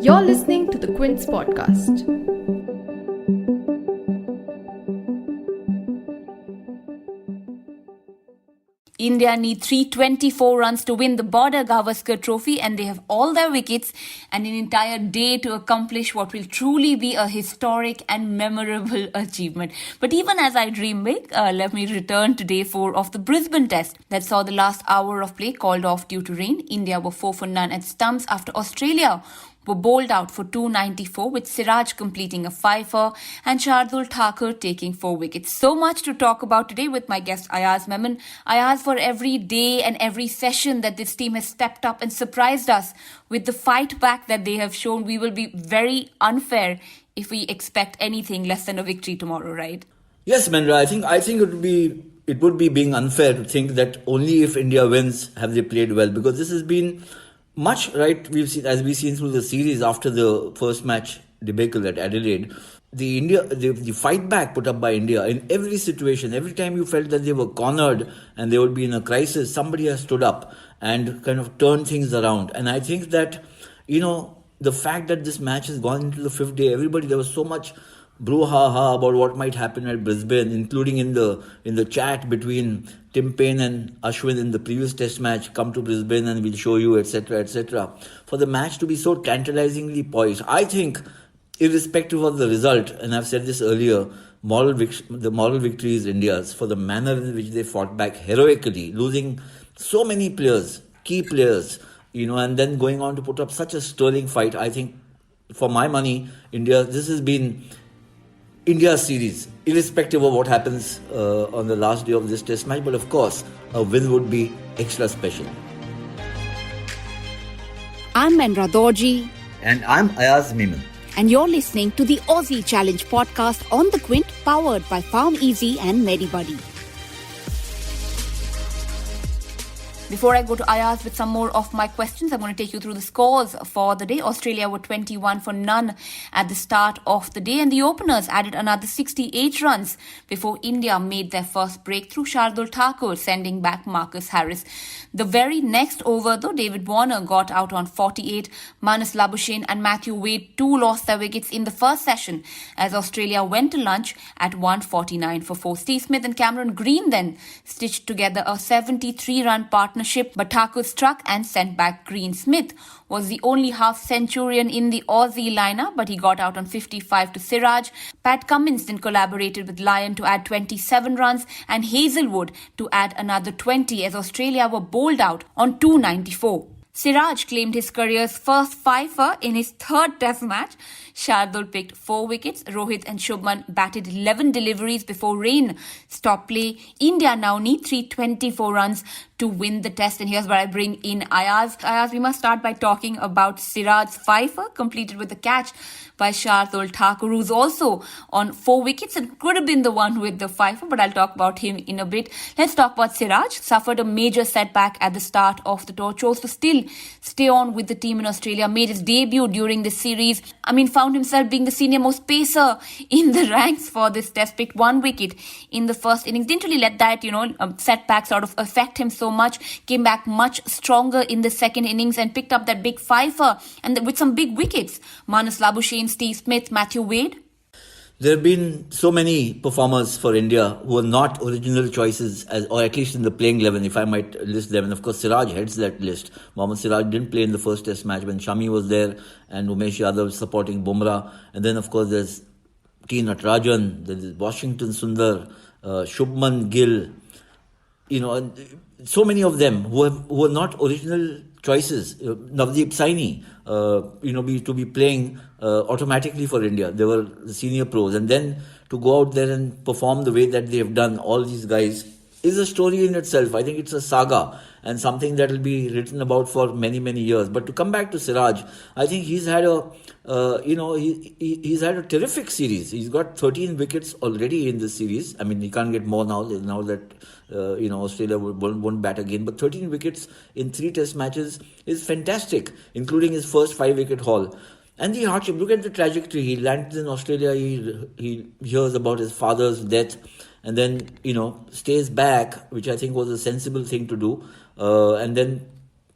You're listening to the Quint podcast. India need 324 runs to win the Border-Gavaskar Trophy, and they have all their wickets and an entire day to accomplish what will truly be a historic and memorable achievement. But even as I dream big, let me return to day 4 of the Brisbane Test that saw the last hour of play called off due to rain. India were 4 for none at Stumps after Australia were bowled out for 294, with Siraj completing a fifer and Shardul Thakur taking 4 wickets. So much to talk about today with my guest Ayaz Memon. Ayaz, for every day and every session that this team has stepped up and surprised us with the fight back that they have shown, we will be very unfair if we expect anything less than a victory tomorrow, right? Yes, Mendra, I think it would be being unfair to think that only if India wins have they played well, because this has been much, right, we've seen through the series after the first match debacle at Adelaide. The fight back put up by India in every situation, every time you felt that they were cornered and they would be in a crisis, somebody has stood up and kind of turned things around. And I think that, the fact that this match has gone into the 5th day, there was so much brouhaha about what might happen at Brisbane, including in the chat between Tim Payne and Ashwin in the previous test match, come to Brisbane and we'll show you, etc., etc. For the match to be so tantalizingly poised, I think, irrespective of the result, and I've said this earlier, the moral victory is India's for the manner in which they fought back heroically, losing so many players, key players, and then going on to put up such a sterling fight. I think, for my money, this has been India's series, irrespective of what happens on the last day of this test match. But of course, a win would be extra special. I'm Mendra Dorji. And I'm Ayaz Memon. And you're listening to the Aussie Challenge Podcast on the Quint, powered by Farm Easy and MediBuddy. Before I go to Ayaz with some more of my questions, I'm going to take you through the scores for the day. Australia were 21 for none at the start of the day, and the openers added another 68 runs before India made their first breakthrough. Shardul Thakur sending back Marcus Harris. The very next over, though, David Warner got out on 48. Marnus Labuschagne and Matthew Wade too lost their wickets in the first session as Australia went to lunch at 149 for 4. Steve Smith and Cameron Green then stitched together a 73-run partnership, but Thakur struck and sent back Green. Smith was the only half-centurion in the Aussie lineup, but he got out on 55 to Siraj. Pat Cummins then collaborated with Lyon to add 27 runs and Hazelwood to add another 20 as Australia were bowled out on 294. Siraj claimed his career's first fifer in his 3rd test match. Shardul picked 4 wickets. Rohit and Shubman batted 11 deliveries before rain stopped play. India now need 324 runs to win the test. And here's where I bring in Ayaz. Ayaz, we must start by talking about Siraj's fifer, completed with a catch by Shardul Thakur, who's also on 4 wickets and could have been the one with the fifer, but I'll talk about him in a bit. Let's talk about Siraj. Suffered a major setback at the start of the tour, chose to still stay on with the team in Australia, made his debut during this series. Found himself being the senior most pacer in the ranks for this test, picked 1 wicket in the first innings. Didn't really let that, setback sort of affect him so much. Came back much stronger in the second innings and picked up that big fifer and with some big wickets. Marnus Labuschagne, Steve Smith, Matthew Wade. There have been so many performers for India who are not original choices, or at least in the playing 11, if I might list them. And of course, Siraj heads that list. Mohammad Siraj didn't play in the first test match when Shami was there and Umesh Yadav was supporting Bumrah. And then, of course, there's T. Natarajan, there's Washington Sundar, Shubman Gill. So many of them who are not original choices. Navdeep Saini, to be playing automatically for India. They were the senior pros. And then to go out there and perform the way that they have done, all these guys, is a story in itself. I think it's a saga and something that will be written about for many, many years. But to come back to Siraj, I think he's had he's had a terrific series. He's got 13 wickets already in this series. He can't get more now that Australia won't bat again. But 13 wickets in 3 test matches is fantastic, including his first 5-wicket haul. And the hardship, look at the trajectory. He lands in Australia, he hears about his father's death, and then, stays back, which I think was a sensible thing to do. And then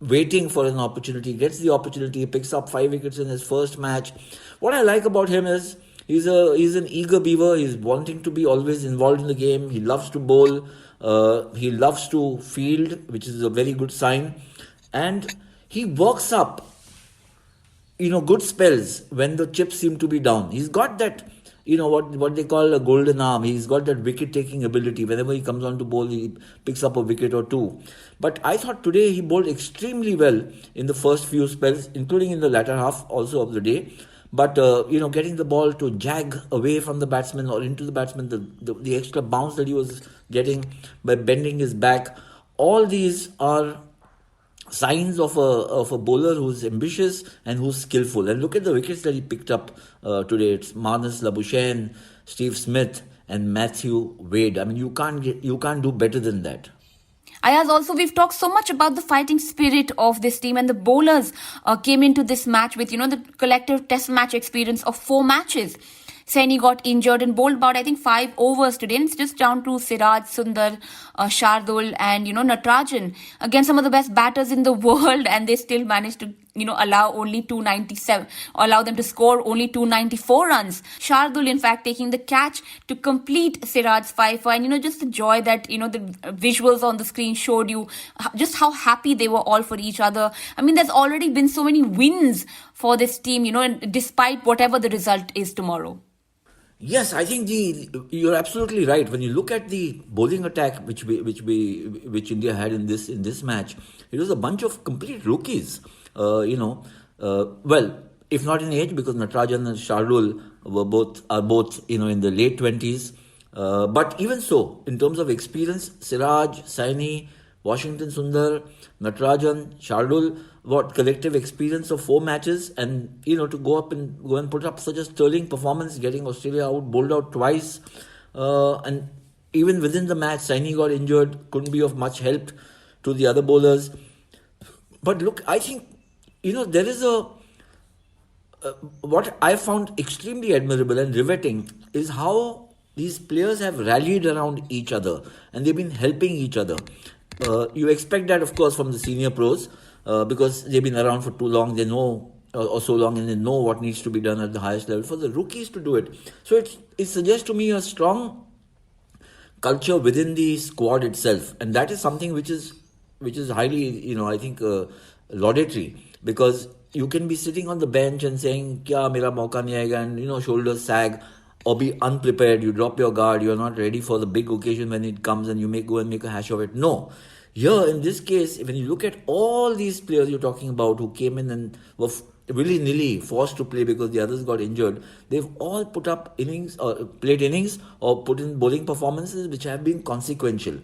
waiting for an opportunity, gets the opportunity, picks up 5 wickets in his first match. What I like about him is he's an eager beaver. He's wanting to be always involved in the game. He loves to bowl. He loves to field, which is a very good sign. And he works up, good spells when the chips seem to be down. He's got that, what they call a golden arm. He's got that wicket-taking ability. Whenever he comes on to bowl, he picks up a wicket or two. But I thought today he bowled extremely well in the first few spells, including in the latter half also of the day. But, getting the ball to jag away from the batsman or into the batsman, the extra bounce that he was getting by bending his back, all these are signs of a bowler who's ambitious and who's skillful. And look at the wickets that he picked up today. It's Marnus Labuschagne, Steve Smith and Matthew Wade. I mean, you can't do better than that. Ayaz, also we've talked so much about the fighting spirit of this team, and the bowlers came into this match with, the collective test match experience of 4 matches. Saini got injured and bowled about, I think, 5 overs today. And it's just down to Siraj, Sundar, Shardul and, Natarajan. Again, some of the best batters in the world, and they still managed to, allow them to score only 294 runs. Shardul, in fact, taking the catch to complete Siraj's fifer. And, just the joy that, the visuals on the screen showed you just how happy they were all for each other. I mean, there's already been so many wins for this team, and despite whatever the result is tomorrow. Yes, I think you're absolutely right. When you look at the bowling attack which India had in this match, it was a bunch of complete rookies. Well, if not in age, because Natarajan and Shardul are both in the late 20s. But even so, in terms of experience, Siraj, Saini, Washington Sundar, Natarajan, Shardul, what collective experience of 4 matches, and to go and put up such a sterling performance, getting Australia out, bowled out twice, and even within the match, Saini got injured, couldn't be of much help to the other bowlers. But look, I think there is what I found extremely admirable and riveting is how these players have rallied around each other and they've been helping each other. You expect that, of course, from the senior pros. Because they've been around for too long, they know, or so long, and they know what needs to be done at the highest level. For the rookies to do it, so it suggests to me a strong culture within the squad itself, and that is something which is highly, I think, laudatory, because you can be sitting on the bench and saying, "Kya mera mauka nahi aayega," and shoulders sag, or be unprepared. You drop your guard. You're not ready for the big occasion when it comes, and you may go and make a hash of it. No. Here, in this case, when you look at all these players you're talking about who came in and were willy-nilly forced to play because the others got injured, they've all put up innings or played innings or put in bowling performances which have been consequential.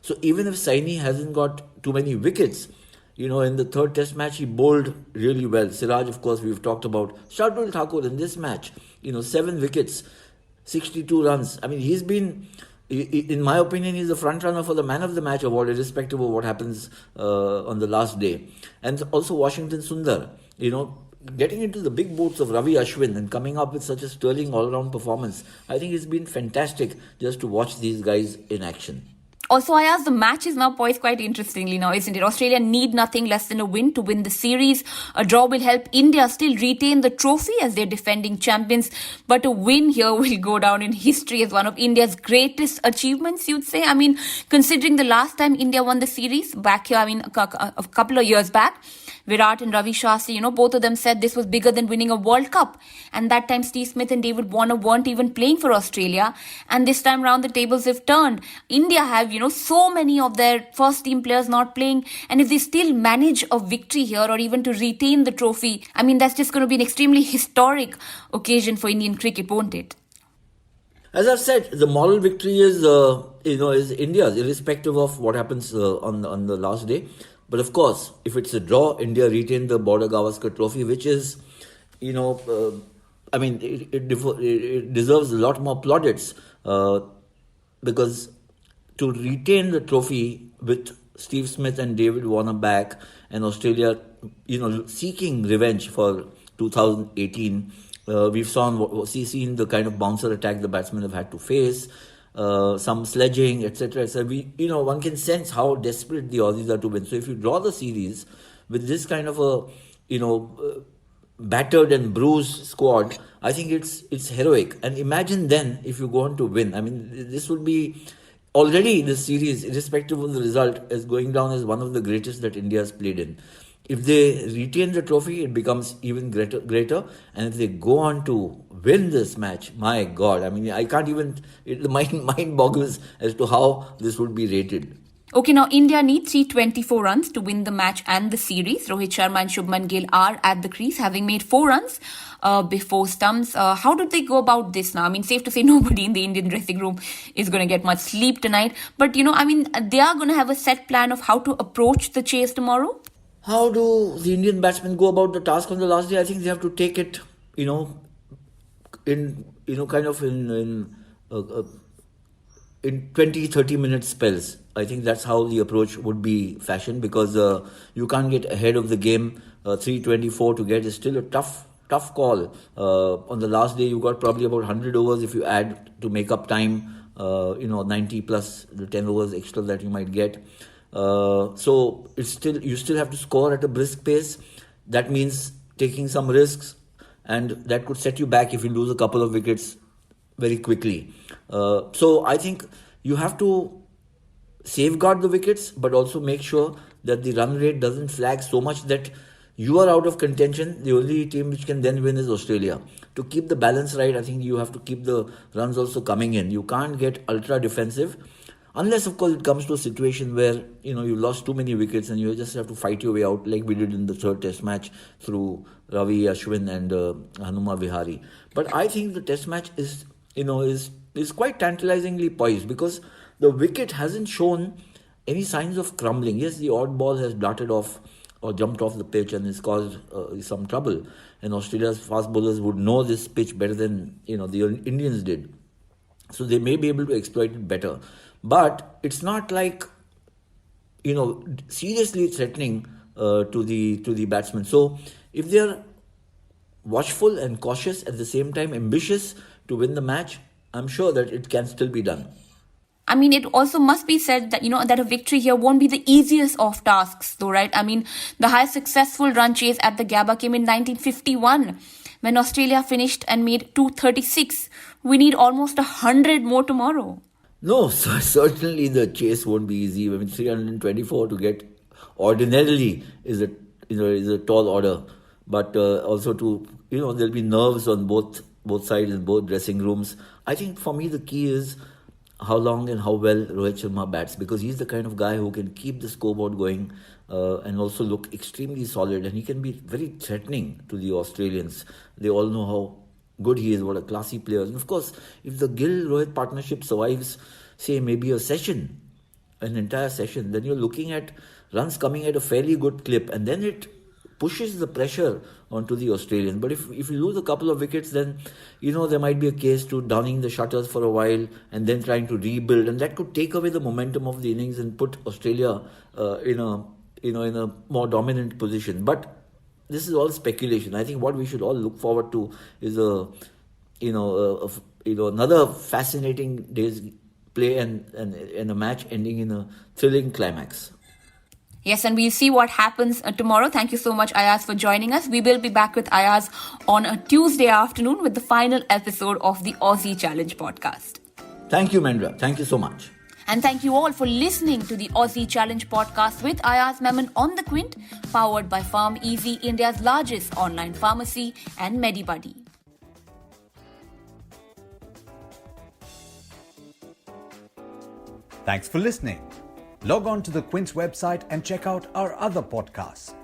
So even if Saini hasn't got too many wickets, in the third test match, he bowled really well. Siraj, of course, we've talked about. Shardul Thakur in this match, 7 wickets, 62 runs. I mean, he's been... In my opinion, he's the front runner for the man of the match award, irrespective of what happens on the last day. And also Washington Sundar, getting into the big boots of Ravi Ashwin and coming up with such a sterling all-round performance. I think it's been fantastic just to watch these guys in action. Also, Ayaz, the match is now poised quite interestingly now, isn't it? Australia need nothing less than a win to win the series. A draw will help India still retain the trophy as they're defending champions. But a win here will go down in history as one of India's greatest achievements, you'd say. I mean, considering the last time India won the series back here, a couple of years back, Virat and Ravi Shastri, both of them said this was bigger than winning a World Cup. And that time Steve Smith and David Warner weren't even playing for Australia. And this time round the tables have turned. India have, so many of their first team players not playing. And if they still manage a victory here or even to retain the trophy, that's just going to be an extremely historic occasion for Indian cricket, won't it? As I've said, the moral victory is India's, irrespective of what happens on the last day. But of course, if it's a draw, India retain the Border-Gavaskar Trophy, which is, it deserves a lot more plaudits because to retain the trophy with Steve Smith and David Warner back and Australia, seeking revenge for 2018, we've seen the kind of bouncer attack the batsmen have had to face. Some sledging, etc. So one can sense how desperate the Aussies are to win. So if you draw the series, with this kind of a, battered and bruised squad, I think it's heroic. And imagine then if you go on to win. I mean, this would be already this series, irrespective of the result, is going down as one of the greatest that India has played in. If they retain the trophy, it becomes even greater. And if they go on to win this match, my God, I mean, I can't even, the mind boggles as to how this would be rated. Okay, now India need 324 runs to win the match and the series. Rohit Sharma and Shubman Gill are at the crease, having made 4 runs before Stumps. How did they go about this now? I mean, safe to say nobody in the Indian dressing room is going to get much sleep tonight. But, they are going to have a set plan of how to approach the chase tomorrow. How do the Indian batsmen go about the task on the last day? I think they have to take it, in 20-30 minute spells. I think that's how the approach would be fashioned, because you can't get ahead of the game. 324 to get is still a tough call. On the last day, you got probably about 100 overs if you add to make up time, 90 plus the 10 overs extra that you might get. So you still have to score at a brisk pace. That means taking some risks, and that could set you back if you lose a couple of wickets very quickly. So I think you have to safeguard the wickets, but also make sure that the run rate doesn't flag so much that you are out of contention. The only team which can then win is Australia. To keep the balance right, I think you have to keep the runs also coming in. You can't get ultra defensive, unless of course it comes to a situation where you lost too many wickets and you just have to fight your way out, like we did in the third test match through Ravi Ashwin and Hanuma Vihari. But I think the test match is quite tantalizingly poised, because the wicket hasn't shown any signs of crumbling. Yes, the odd ball has darted off or jumped off the pitch and has caused some trouble. And Australia's fast bowlers would know this pitch better than the Indians did, so they may be able to exploit it better. But it's not like seriously threatening to the batsmen. So if they're watchful and cautious, at the same time ambitious to win the match, I'm sure that it can still be done. I mean, it also must be said that, that a victory here won't be the easiest of tasks, though, right? I mean, the highest successful run chase at the Gabba came in 1951, when Australia finished and made 236. We need almost 100 more tomorrow. No, certainly the chase won't be easy. I mean, 324 to get ordinarily is a tall order, but also to there'll be nerves on both sides in both dressing rooms. I think for me the key is how long and how well Rohit Sharma bats, because he's the kind of guy who can keep the scoreboard going and also look extremely solid, and he can be very threatening to the Australians. They all know how good he is, what a classy player. And of course, if the Gill-Rohit partnership survives, say maybe an entire session, then you're looking at runs coming at a fairly good clip, and then it pushes the pressure onto the Australians. But if you lose a couple of wickets, then there might be a case to downing the shutters for a while and then trying to rebuild, and that could take away the momentum of the innings and put Australia in a more dominant position. But this is all speculation. I think what we should all look forward to is another fascinating day's play and a match ending in a thrilling climax. Yes, and we'll see what happens tomorrow. Thank you so much, Ayaz, for joining us. We will be back with Ayaz on a Tuesday afternoon with the final episode of the Aussie Challenge Podcast. Thank you, Mendra. Thank you so much. And thank you all for listening to the Aussie Challenge Podcast with Ayaz Memon on the Quint, powered by Farm Easy, India's largest online pharmacy, and MediBuddy. Thanks for listening. Log on to the Quint's website and check out our other podcasts.